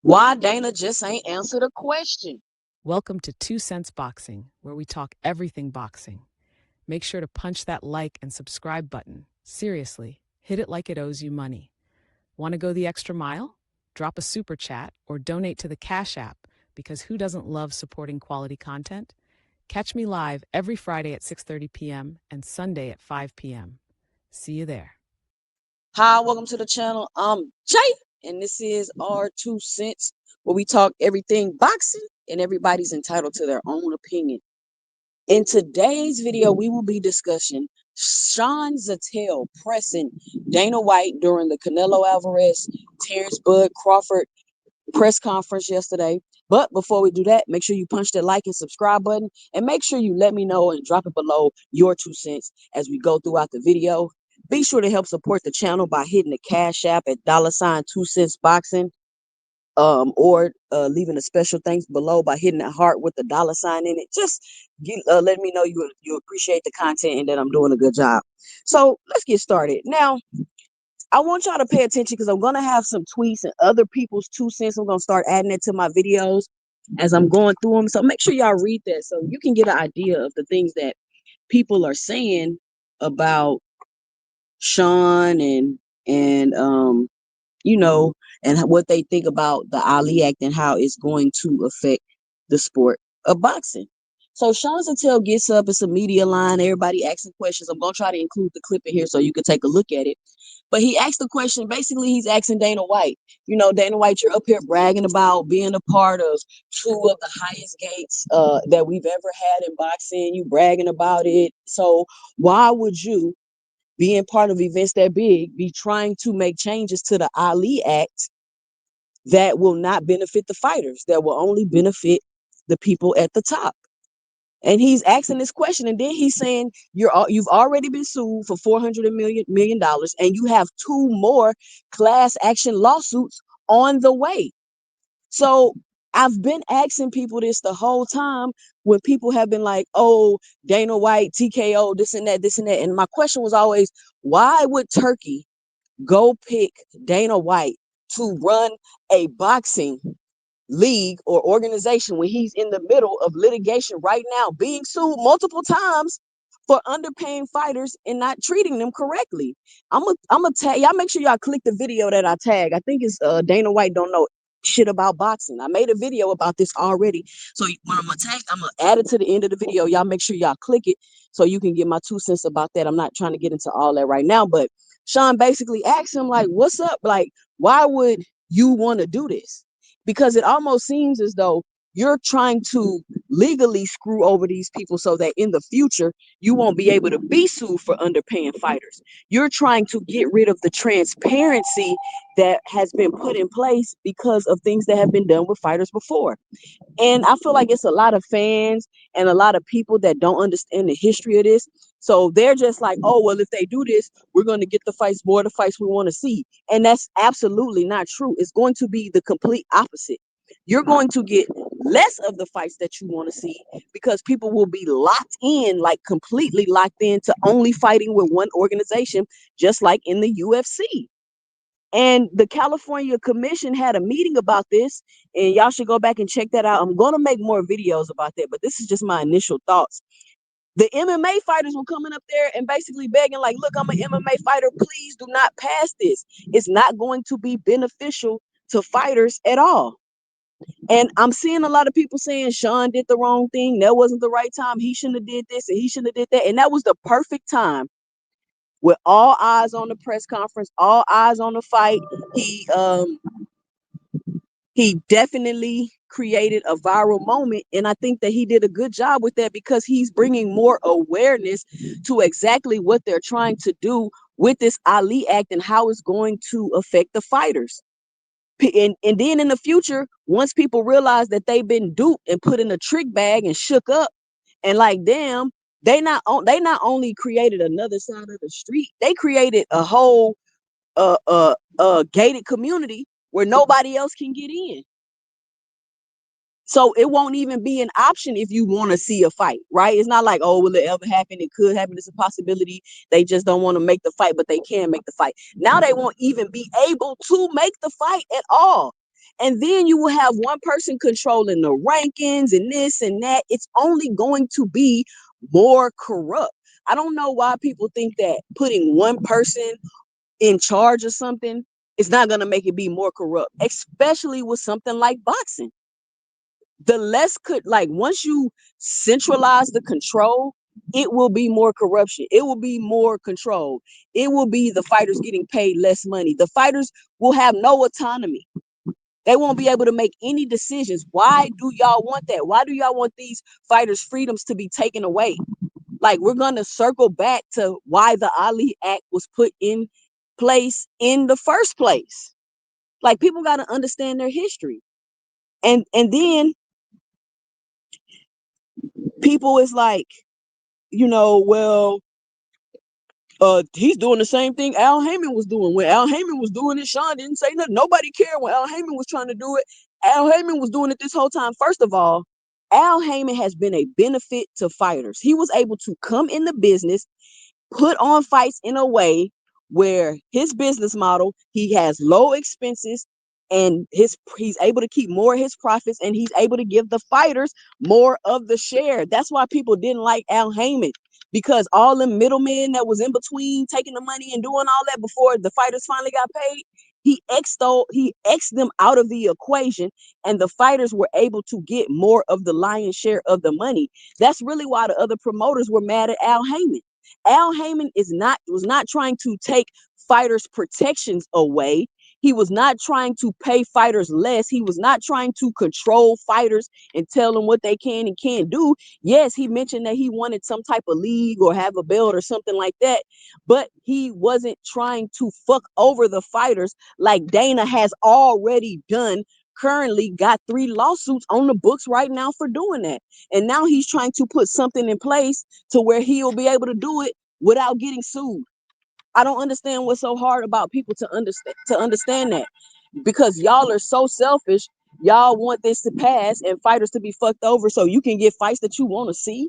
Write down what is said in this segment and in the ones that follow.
Why Dana just ain't answered a question. Welcome to 2 Cents Boxing, where we talk everything boxing. Make sure to punch that like and subscribe button. Seriously, hit it like it owes you money. Want to go the extra mile? Drop a super chat or donate to the Cash App, because who doesn't love supporting quality content? Catch me live every Friday at 6:30 p.m. and Sunday at 5 p.m. See you there. Hi, welcome to the channel. I'm Jay, and this is our 2 cents, where we talk everything boxing, and everybody's entitled to their own opinion. In today's video, we will be discussing Sean Zitell pressing Dana White during the Canelo Alvarez, Terrence Bud Crawford press conference yesterday. But before we do that, make sure you punch that like and subscribe button, and make sure you let me know and drop it below your 2 cents as we go throughout the video. Be sure to help support the channel by hitting the Cash App at $ 2 cents boxing, or leaving a special thanks below by hitting that heart with the $ in it. Just let me know you appreciate the content and that I'm doing a good job. So let's get started. Now, I want y'all to pay attention because I'm going to have some tweets and other people's 2 cents. I'm going to start adding it to my videos as I'm going through them. So make sure y'all read that so you can get an idea of the things that people are saying about Sean and you know, and what they think about the Ali Act and how it's going to affect the sport of boxing. So Sean Zitell gets up, it's a media line, everybody asking questions. I'm going to try to include the clip in here so you can take a look at it. But he asked the question, basically he's asking Dana White, Dana White, you're up here bragging about being a part of two of the highest gates that we've ever had in boxing. You bragging about it. So why would you, being part of events that big, be trying to make changes to the Ali Act that will not benefit the fighters, that will only benefit the people at the top? And he's asking this question, and then he's saying you've already been sued for $400 million, and you have two more class action lawsuits on the way. So I've been asking people this the whole time when people have been like, "Oh, Dana White, TKO, this and that, this and that," and my question was always, why would Turkey go pick Dana White to run a boxing league or organization when he's in the middle of litigation right now, being sued multiple times for underpaying fighters and not treating them correctly? I'm a tag y'all. Make sure y'all click the video that I tag. I think it's Dana White don't know shit about boxing. I made a video about this already, so when I'm gonna add it to the end of the video. Y'all make sure y'all click it so you can get my 2 cents about that. I'm not trying to get into all that right now, but Sean basically asked him, like, what's up, like, why would you want to do this? Because it almost seems as though you're trying to legally screw over these people so that in the future you won't be able to be sued for underpaying fighters. You're trying to get rid of the transparency that has been put in place because of things that have been done with fighters before. And I feel like it's a lot of fans and a lot of people that don't understand the history of this. So they're just like, oh, well, if they do this, we're going to get the fights, more of the fights we want to see. And that's absolutely not true. It's going to be the complete opposite. You're going to get less of the fights that you want to see because people will be locked in, like completely locked in to only fighting with one organization, just like in the UFC. And the California Commission had a meeting about this, and y'all should go back and check that out. I'm going to make more videos about that, but this is just my initial thoughts. The MMA fighters were coming up there and basically begging, like, look, I'm an MMA fighter. Please do not pass this. It's not going to be beneficial to fighters at all. And I'm seeing a lot of people saying Sean did the wrong thing. That wasn't the right time. He shouldn't have did this and he shouldn't have did that. And that was the perfect time, with all eyes on the press conference, all eyes on the fight. He definitely created a viral moment, and I think that he did a good job with that because he's bringing more awareness to exactly what they're trying to do with this Ali Act and how it's going to affect the fighters. And then in the future, once people realize that they've been duped and put in a trick bag and shook up, and like, damn, they not only created another side of the street, they created a whole gated community where nobody else can get in. So it won't even be an option if you want to see a fight, right? It's not like, oh, will it ever happen? It could happen. It's a possibility. They just don't want to make the fight, but they can make the fight. Now they won't even be able to make the fight at all. And then you will have one person controlling the rankings and this and that. It's only going to be more corrupt. I don't know why people think that putting one person in charge of something is not going to make it be more corrupt, especially with something like boxing. The less could, like, once you centralize the control, it will be more corruption. It will be more control. It will be the fighters getting paid less money. The fighters will have no autonomy. They won't be able to make any decisions. Why do y'all want that? Why do y'all want these fighters' freedoms to be taken away? Like, we're going to circle back to why the Ali Act was put in place in the first place. Like, people got to understand their history. And then people is like, well, he's doing the same thing Al Heyman was doing. When Al Heyman was doing it, Sean didn't say nothing. Nobody cared when Al Heyman was trying to do it. Al Heyman was doing it this whole time. First of all, Al Heyman has been a benefit to fighters. He was able to come in the business, put on fights in a way where his business model, he has low expenses, and he's able to keep more of his profits, and he's able to give the fighters more of the share. That's why people didn't like Al Heyman, because all the middlemen that was in between taking the money and doing all that before the fighters finally got paid, he xed them out of the equation, and the fighters were able to get more of the lion's share of the money. That's really why the other promoters were mad at Al Heyman. Al Heyman was not trying to take fighters' protections away. He was not trying to pay fighters less. He was not trying to control fighters and tell them what they can and can't do. Yes, he mentioned that he wanted some type of league or have a belt or something like that, but he wasn't trying to fuck over the fighters like Dana has already done. Currently got 3 lawsuits on the books right now for doing that. And now he's trying to put something in place to where he'll be able to do it without getting sued. I don't understand what's so hard about people to understand that, because y'all are so selfish. Y'all want this to pass and fighters to be fucked over so you can get fights that you want to see.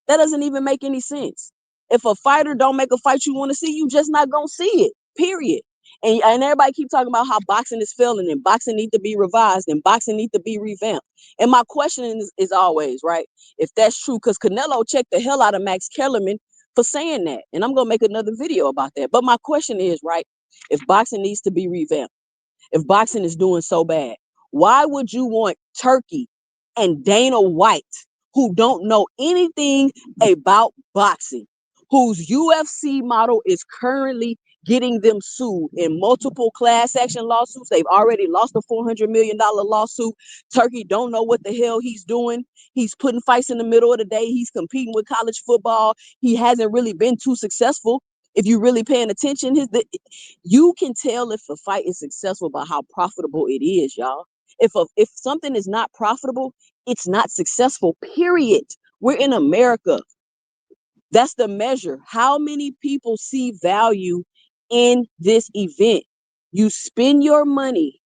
That doesn't even make any sense. If a fighter don't make a fight you want to see, you just not gonna see it. Period. And everybody keep talking about how boxing is failing and boxing need to be revised and boxing need to be revamped. And my question is always, right, if that's true, because Canelo checked the hell out of Max Kellerman for saying that. And I'm gonna make another video about that. But my question is, right, if boxing needs to be revamped, if boxing is doing so bad, why would you want Turkey and Dana White, who don't know anything about boxing, whose UFC model is currently getting them sued in multiple class action lawsuits? They've already lost a $400 million lawsuit. Turkey don't know what the hell he's doing. He's putting fights in the middle of the day. He's competing with college football. He hasn't really been too successful. If you're really paying attention, you can tell if a fight is successful by how profitable it is, y'all. If something is not profitable, it's not successful, period. We're in America. That's the measure. How many people see value in this event? You spend your money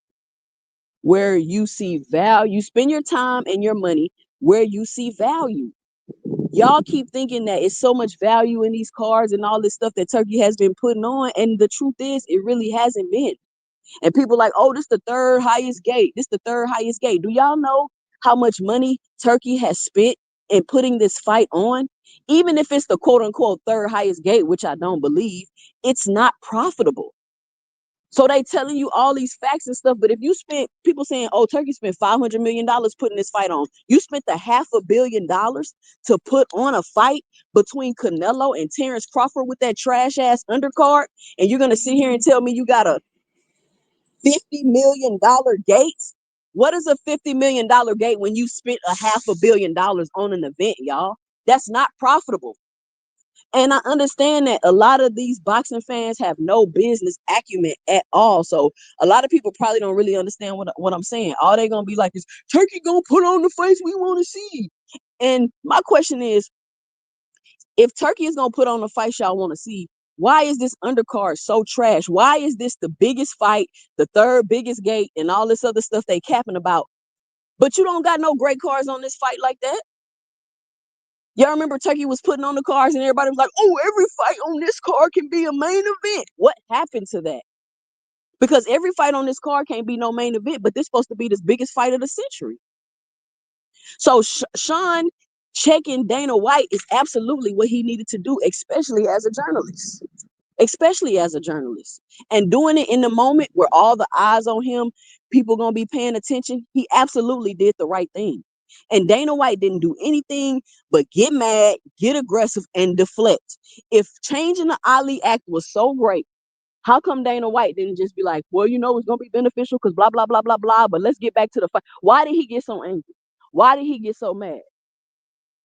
where you see value. You spend your time and your money where you see value. Y'all keep thinking that it's so much value in these cars and all this stuff that Turkey has been putting on, and the truth is it really hasn't been. And people like, oh, this the third highest gate. This the third highest gate. Do y'all know how much money Turkey has spent in putting this fight on? Even if it's the quote unquote third highest gate, which I don't believe, it's not profitable. So they telling you all these facts and stuff. But if you spent, people saying, oh, Turkey spent $500 million putting this fight on. You spent the $500 million to put on a fight between Canelo and Terrence Crawford with that trash ass undercard. And you're going to sit here and tell me you got a $50 million gate? What is a $50 million gate when you spent a $500 million on an event, y'all? That's not profitable. And I understand that a lot of these boxing fans have no business acumen at all. So a lot of people probably don't really understand what I'm saying. All they're gonna be like is Turkey gonna put on the fights we want to see. And my question is, if Turkey is gonna put on the fights y'all want to see, why is this undercard so trash? Why is this the biggest fight, the third biggest gate, and all this other stuff they capping about? But you don't got no great cards on this fight like that. Y'all remember Turkey was putting on the cards and everybody was like, oh, every fight on this card can be a main event. What happened to that? Because every fight on this card can't be no main event, but this supposed to be this biggest fight of the century. So Sean checking Dana White is absolutely what he needed to do, especially as a journalist. Especially as a journalist. And doing it in the moment where all the eyes on him, people gonna be paying attention, he absolutely did the right thing. And Dana White didn't do anything but get mad, get aggressive, and deflect. If changing the Ali Act was so great, how come Dana White didn't just be like, well, it's gonna be beneficial because blah blah blah blah blah. But let's get back to the fight. Why did he get so angry? Why did he get so mad?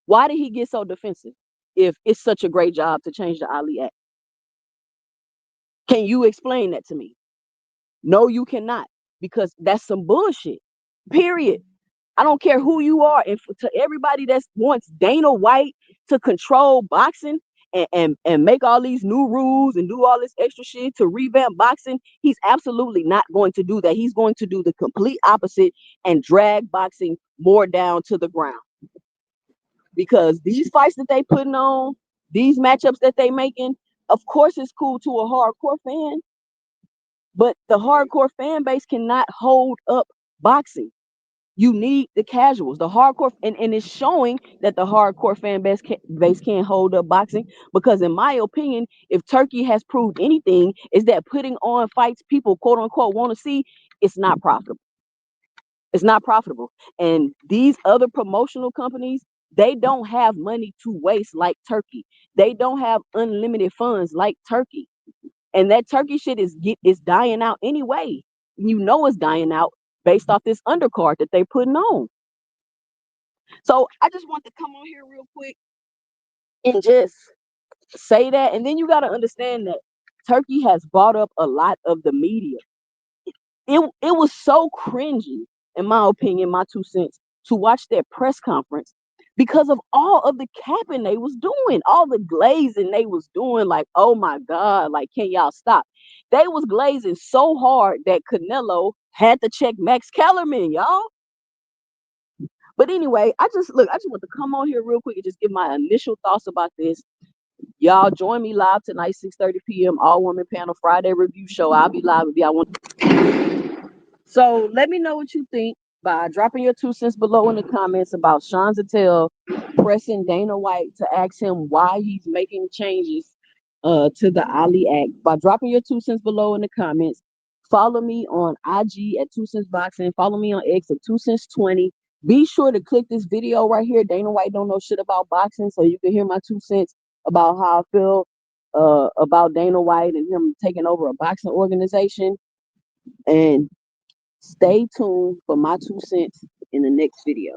Why did he get so defensive? If it's such a great job to change the Ali Act, can you explain that to me? No, you cannot, because that's some bullshit. Period. I don't care who you are. And to everybody that wants Dana White to control boxing and make all these new rules and do all this extra shit to revamp boxing, he's absolutely not going to do that. He's going to do the complete opposite and drag boxing more down to the ground. Because these fights that they putting on, these matchups that they making, of course it's cool to a hardcore fan, but the hardcore fan base cannot hold up boxing. You need the casuals, the hardcore, and it's showing that the hardcore fan base can't hold up boxing because, in my opinion, if Turkey has proved anything, is that putting on fights people quote unquote want to see, it's not profitable. It's not profitable. And these other promotional companies, they don't have money to waste like Turkey. They don't have unlimited funds like Turkey. And that Turkey shit is dying out anyway. It's dying out based off this undercard that they putting on. So I just want to come on here real quick and just say that. And then you got to understand that Turkey has bought up a lot of the media. It was so cringy, in my opinion, my 2 cents, to watch their press conference because of all of the capping they was doing, all the glazing they was doing. Like, oh my God, like, can y'all stop? They was glazing so hard that Canelo had to check Max Kellerman, y'all. But anyway, I just want to come on here real quick and just give my initial thoughts about this. Y'all join me live tonight, 6:30 p.m. All Woman Panel Friday review show. I'll be live if y'all want. So let me know what you think by dropping your 2 cents below in the comments about Sean Zitell pressing Dana White to ask him why he's making changes to the Ali Act. By dropping your 2 cents below in the comments, follow me on IG at 2 cents boxing. Follow me on X at 2 cents 20. Be sure to click this video right here. Dana White don't know shit about boxing, so you can hear my 2 cents about how I feel about Dana White and him taking over a boxing organization. And stay tuned for my 2 cents in the next video.